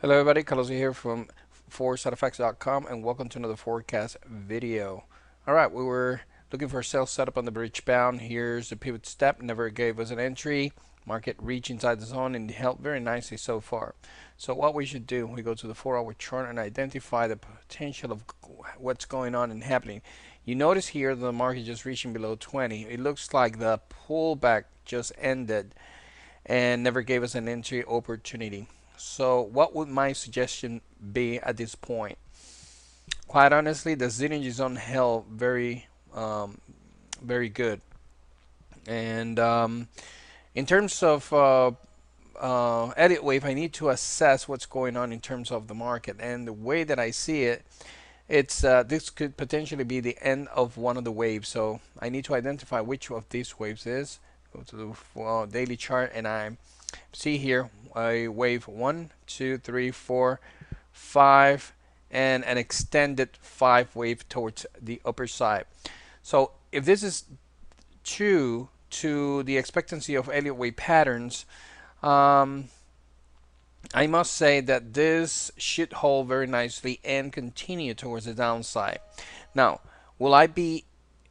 Hello everybody, Carlos here from foresidefacts.com and welcome to another forecast video. Alright, we were looking for a sell setup on the bridge bound. Here's the pivot step, never gave us an entry. Market reached inside the zone and held very nicely so far. So what we should do, we go to the 4-hour chart and identify the potential of what's going on and happening. You notice here the market just reaching below 20. It looks like the pullback just ended and never gave us an entry opportunity. So what would my suggestion be at this point? Quite honestly, the synergy zone held very good. And in terms of edit wave, I need to assess what's going on in terms of the market. And the way that I see it, it's this could potentially be the end of one of the waves. So I need to identify which of these waves is. Go to the daily chart, and I see here a wave 1, 2, 3, 4, 5, and an extended 5 wave towards the upper side. So if this is true to the expectancy of Elliott wave patterns, I must say that this should hold very nicely and continue towards the downside. Now, will I be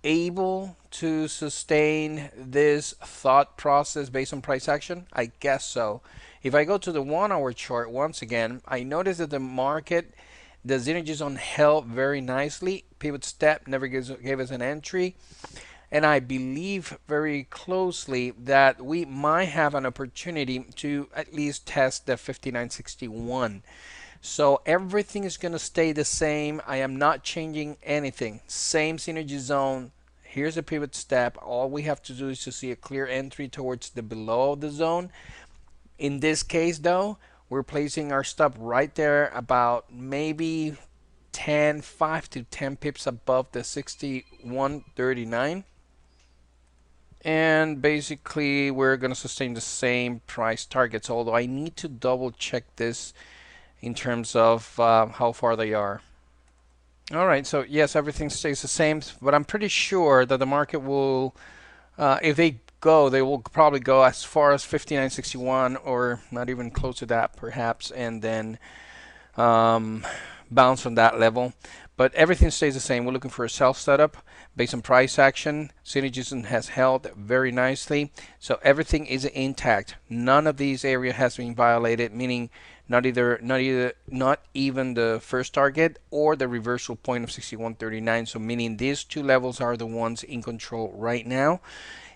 able to sustain this thought process based on price action? I guess so. If I go to the 1-hour chart once again, I notice that the market, the synergy zone held very nicely. Pivot step never gave us an entry. And I believe very closely that we might have an opportunity to at least test the 5961. So everything is going to stay the same. I am not changing anything. Same synergy zone. Here's a pivot step. All we have to do is to see a clear entry towards the below of the zone. In this case, though, we're placing our stop right there, about maybe 5 to 10 pips above the 6139. And basically, we're going to sustain the same price targets, although I need to double check this in terms of how far they are. All right, so yes, everything stays the same, but I'm pretty sure that the market will, if they go, they will probably go as far as 59.61 or not even close to that, perhaps, and then bounce from that level. But everything stays the same. We're looking for a sell setup based on price action. Synergism has held very nicely, so everything is intact. None of these areas has been violated, meaning not even the first target or the reversal point of 61.39. So meaning these two levels are the ones in control right now.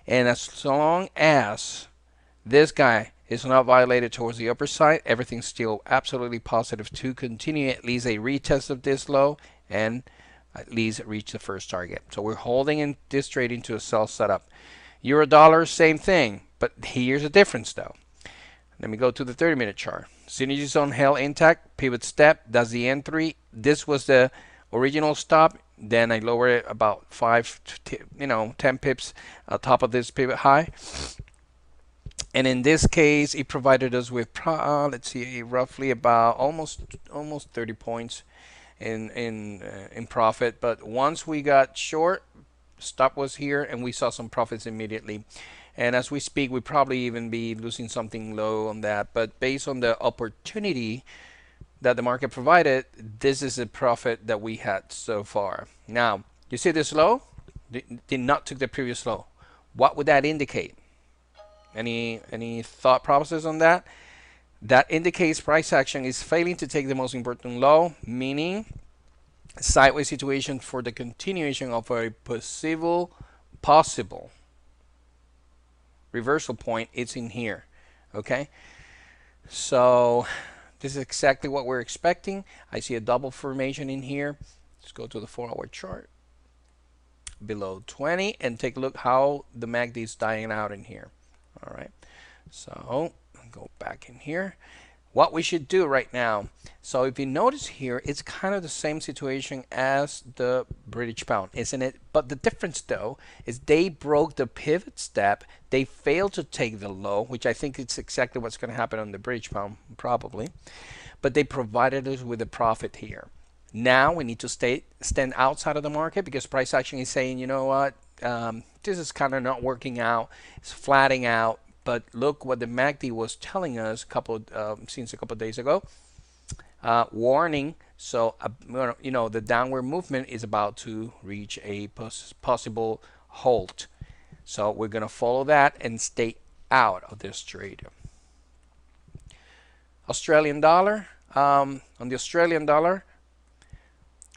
And as long as this guy is not violated towards the upper side, everything's still absolutely positive to continue at least a retest of this low and at least reach the first target. So we're holding in this trade into a sell setup. Euro dollar, same thing, but here's the difference though. Let me go to the 30-minute chart. Synergy zone held intact, pivot step, that's the entry. This was the original stop. Then I lower it about 10 pips on top of this pivot high. And in this case, it provided us with, let's see, roughly about almost 30 points in profit. But once we got short, stop was here, and we saw some profits immediately. And as we speak, we probably even be losing something low on that. But based on the opportunity that the market provided, this is the profit that we had so far. Now, you see this low? Did not took the previous low. What would that indicate? Any thought process on that? That indicates price action is failing to take the most important low, meaning sideways situation for the continuation of a possible reversal point. It's in here. Okay, so this is exactly what we're expecting. I see a double formation in here. Let's go to the 4-hour chart below 20 and take a look how the MACD is dying out in here. All right, so go back in here. What we should do right now, so if you notice here, it's kind of the same situation as the British pound, isn't it? But the difference though is they broke the pivot step. They failed to take the low, which I think it's exactly what's going to happen on the British pound probably, but they provided us with a profit here. Now we need to stand outside of the market because price action is saying, you know what, this is kind of not working out. It's flatting out. But look what the MACD was telling us since a couple of days ago. warning. So, the downward movement is about to reach a possible halt. So we're going to follow that and stay out of this trade. Australian dollar. On the Australian dollar,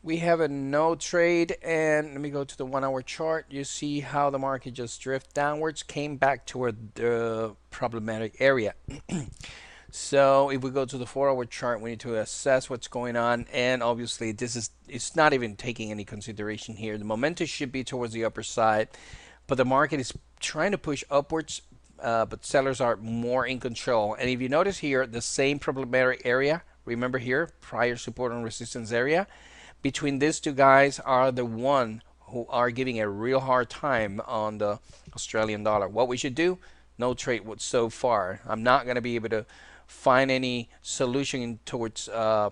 we have a no trade, and let me go to the 1 hour chart. You see how the market just drifted downwards, came back toward the problematic area. So if we go to the 4 hour chart, we need to assess what's going on, and obviously it's not even taking any consideration here. The momentum should be towards the upper side, but the market is trying to push upwards, but sellers are more in control. And if you notice here, the same problematic area, remember here, prior support and resistance area, between these two guys are the one who are giving a real hard time on the Australian dollar. What we should do, no trade so far. I'm not going to be able to find any solution towards a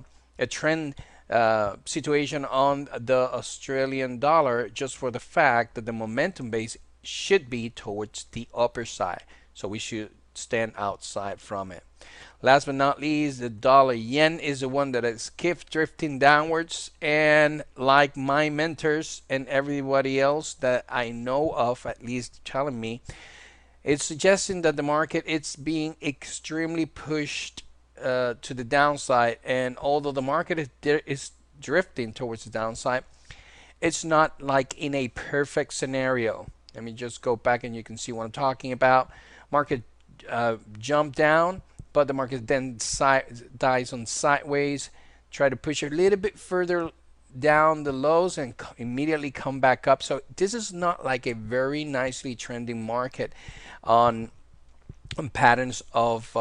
trend situation on the Australian dollar, just for the fact that the momentum base should be towards the upper side. So we should stand outside from it. Last but not least, the dollar yen is the one that is kept drifting downwards, and like my mentors and everybody else that I know of, at least telling me, it's suggesting that the market it's being extremely pushed to the downside. And although the market is drifting towards the downside, it's not like in a perfect scenario. Let me just go back and you can see what I'm talking about. Market jumped down, but the market then dies on sideways, try to push a little bit further down the lows and immediately come back up. So this is not like a very nicely trending market on patterns of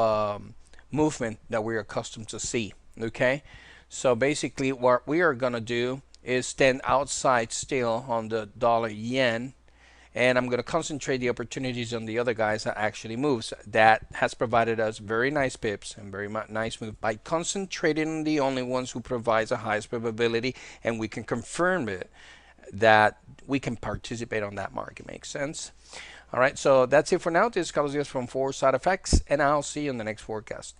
movement that we're accustomed to see. Okay, so basically what we are gonna do is stand outside still on the dollar yen, and I'm going to concentrate the opportunities on the other guys that actually moves. That has provided us very nice pips and very nice move by concentrating on the only ones who provides the highest probability, and we can confirm it that we can participate on that market. Makes sense? All right, so that's it for now. This is Carlos Diaz from Four Side Effects, and I'll see you in the next forecast.